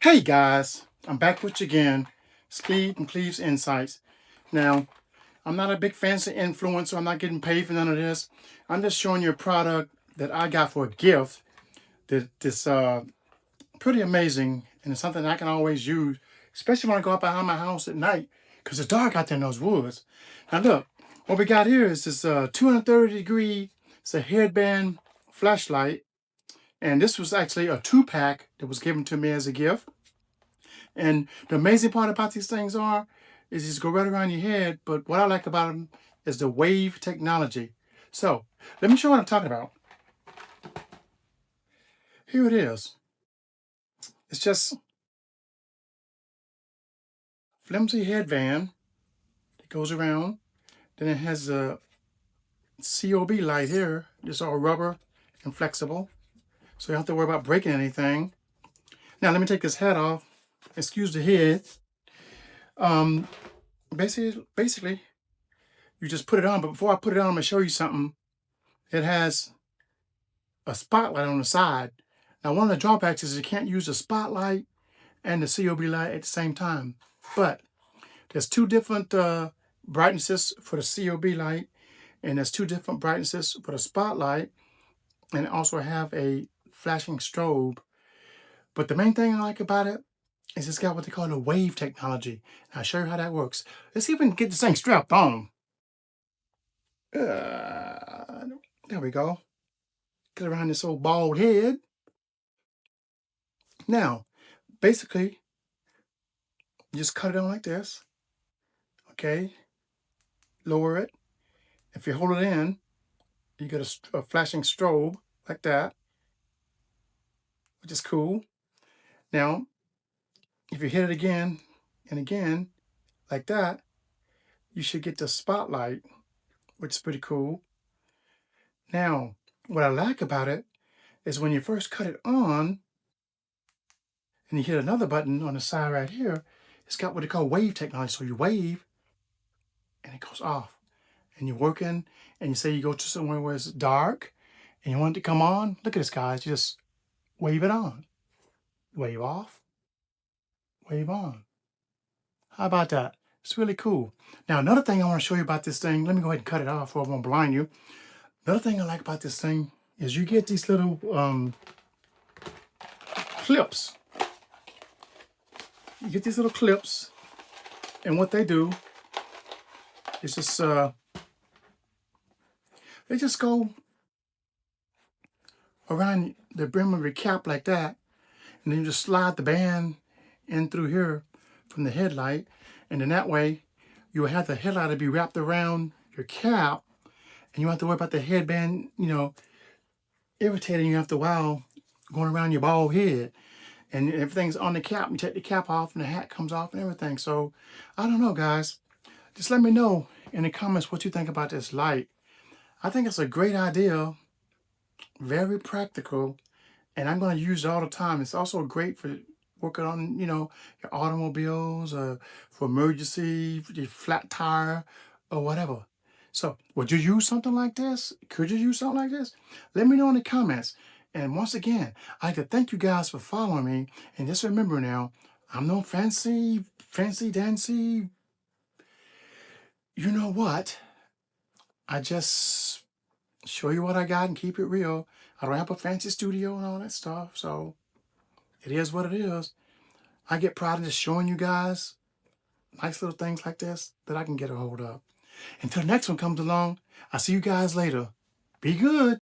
Hey guys, I'm back with you again, Steve from Cleve's Insights. Now, I'm not a big fancy influencer. I'm not getting paid for none of this. I'm just showing you a product that I got for a gift that's pretty amazing, and it's something I can always use, especially when I go out behind my house at night because it's dark out there in those woods. Now look, what we got here is this 230 degree, it's a headband flashlight, and this was actually a 2-pack that was given to me as a gift. And the amazing part about these things is just go right around your head. But what I like about them is the wave technology. So let me show you what I'm talking about. Here it is. It's just flimsy headband that goes around. Then it has a COB light here. It's all rubber and flexible. So you don't have to worry about breaking anything. Now let me take this hat off. Excuse the head. Basically, you just put it on. But before I put it on, I'm gonna show you something. It has a spotlight on the side. Now, one of the drawbacks is you can't use the spotlight and the COB light at the same time. But there's two different brightnesses for the COB light, and there's two different brightnesses for the spotlight, and also have a flashing strobe. But the main thing I like about it is it's got what they call the wave technology. I'll show you how that works. Let's see if we can get this thing strapped on. There we go. Get around this old bald head. Now, basically, you just cut it on like this. Okay, lower it. If you hold it in, you get a flashing strobe like that, which is cool. Now, if you hit it again and again like that, you should get the spotlight, which is pretty cool. Now, what I like about it is when you first cut it on and you hit another button on the side right here, it's got what they call wave technology. So you wave and it goes off. And you're working and you say you go to somewhere where it's dark and you want it to come on. Look at this, guys. You just wave it on. Wave off, wave on. How about that? It's really cool. Now, another thing I want to show you about this thing, let me go ahead and cut it off or I won't blind you. Another thing I like about this thing is you get these little clips. You get these little clips, and what they do is just, they just go around the brim of your cap like that, and then you just slide the band in through here from the headlight, and then that way you will have the headlight to be wrapped around your cap, and you don't have to worry about the headband, irritating you after a while, going around your bald head. And everything's on the cap. You take the cap off and the hat comes off and everything. So, I don't know, guys. Just let me know in the comments what you think about this light. I think it's a great idea, very practical, and I'm going to use it all the time. It's also great for working on, your automobiles, for emergency, your flat tire, or whatever. So, would you use something like this? Could you use something like this? Let me know in the comments. And once again, I'd like to thank you guys for following me. And just remember now, I'm no fancy dancy. You know what? I just show you what I got and keep it real. I don't have a fancy studio and all that stuff. So, it is what it is. I get proud of just showing you guys nice little things like this that I can get a hold of. Until the next one comes along, I'll see you guys later. Be good.